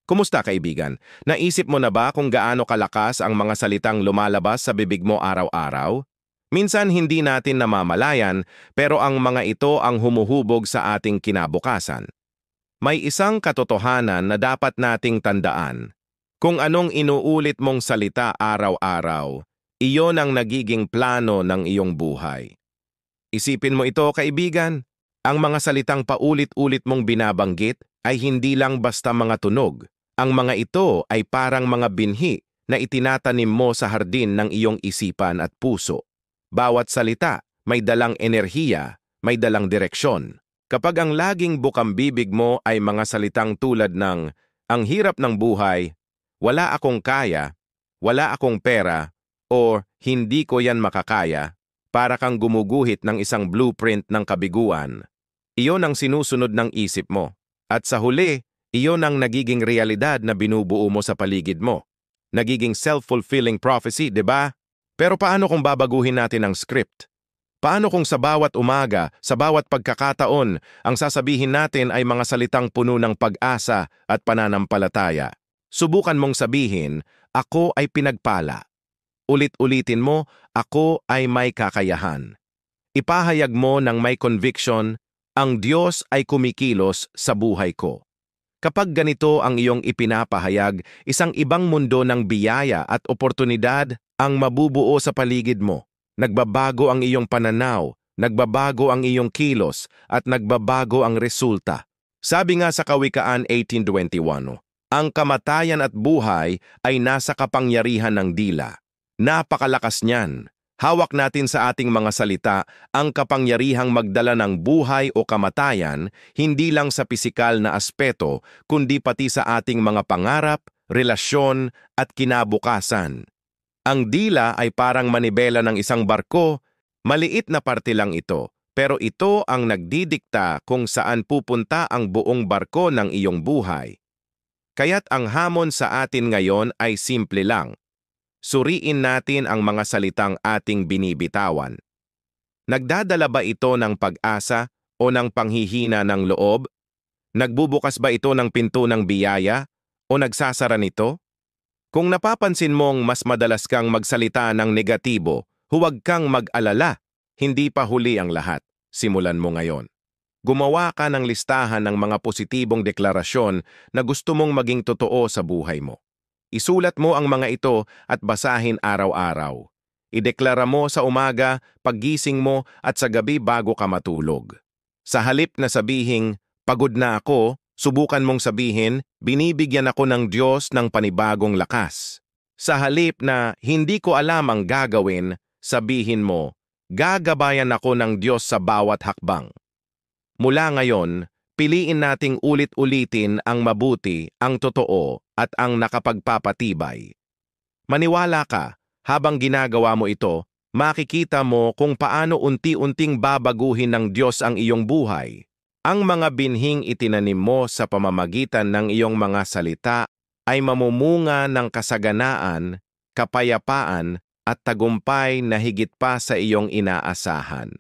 Kumusta kaibigan? Naisip mo na ba kung gaano kalakas ang mga salitang lumalabas sa bibig mo araw-araw? Minsan hindi natin namamalayan pero ang mga ito ang humuhubog sa ating kinabukasan. May isang katotohanan na dapat nating tandaan. Kung anong inuulit mong salita araw-araw, iyon ang nagiging plano ng iyong buhay. Isipin mo ito kaibigan, ang mga salitang paulit-ulit mong binabanggit ay hindi lang basta mga tunog. Ang mga ito ay parang mga binhi na itinatanim mo sa hardin ng iyong isipan at puso. Bawat salita may dalang enerhiya, may dalang direksyon. Kapag ang laging bukambibig mo ay mga salitang tulad ng, "Ang hirap ng buhay, wala akong kaya, wala akong pera," o "Hindi ko yan makakaya," para kang gumuguhit ng isang blueprint ng kabiguan. Iyon ang sinusunod ng isip mo. At sa huli, iyon ang nagiging realidad na binubuo mo sa paligid mo. Nagiging self-fulfilling prophecy, di ba? Pero paano kung babaguhin natin ang script? Paano kung sa bawat umaga, sa bawat pagkakataon, ang sasabihin natin ay mga salitang puno ng pag-asa at pananampalataya? Subukan mong sabihin, "Ako ay pinagpala." Ulit-ulitin mo, "Ako ay may kakayahan." Ipahayag mo ng may conviction, "Ang Diyos ay kumikilos sa buhay ko." Kapag ganito ang iyong ipinapahayag, isang ibang mundo ng biyaya at oportunidad ang mabubuo sa paligid mo. Nagbabago ang iyong pananaw, nagbabago ang iyong kilos, at nagbabago ang resulta. Sabi nga sa Kawikaan 18:21, "Ang kamatayan at buhay ay nasa kapangyarihan ng dila." Napakalakas niyan. Hawak natin sa ating mga salita ang kapangyarihang magdala ng buhay o kamatayan hindi lang sa pisikal na aspeto kundi pati sa ating mga pangarap, relasyon at kinabukasan. Ang dila ay parang manibela ng isang barko, maliit na parte lang ito, pero ito ang nagdidikta kung saan pupunta ang buong barko ng iyong buhay. Kaya't ang hamon sa atin ngayon ay simple lang. Suriin natin ang mga salitang ating binibitawan. Nagdadala ba ito ng pag-asa o ng panghihina ng loob? Nagbubukas ba ito ng pinto ng biyaya o nagsasara nito? Kung napapansin mong mas madalas kang magsalita ng negatibo, huwag kang mag-alala. Hindi pa huli ang lahat. Simulan mo ngayon. Gumawa ka ng listahan ng mga positibong deklarasyon na gusto mong maging totoo sa buhay mo. Isulat mo ang mga ito at basahin araw-araw. Ideklara mo sa umaga, paggising mo at sa gabi bago ka matulog. Sa halip na sabihing, "Pagod na ako," subukan mong sabihin, "Binibigyan ako ng Diyos ng panibagong lakas." Sa halip na, "Hindi ko alam ang gagawin," sabihin mo, "Gagabayan ako ng Diyos sa bawat hakbang." Mula ngayon, piliin nating ulit-ulitin ang mabuti, ang totoo, at ang nakapagpapatibay. Maniwala ka, habang ginagawa mo ito, makikita mo kung paano unti-unting babaguhin ng Diyos ang iyong buhay. Ang mga binhing itinanim mo sa pamamagitan ng iyong mga salita ay mamumunga ng kasaganaan, kapayapaan, at tagumpay na higit pa sa iyong inaasahan.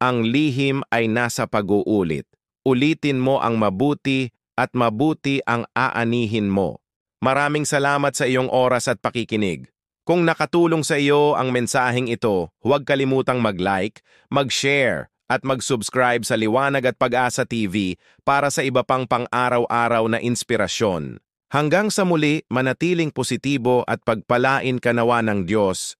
Ang lihim ay nasa pag-uulit. Ulitin mo ang mabuti at mabuti ang aanihin mo. Maraming salamat sa iyong oras at pakikinig. Kung nakatulong sa iyo ang mensaheng ito, huwag kalimutang mag-like, mag-share, at mag-subscribe sa Liwanag at Pag-asa TV para sa iba pang pang-araw-araw na inspirasyon. Hanggang sa muli, manatiling positibo at pagpalain ka nawa ng Diyos.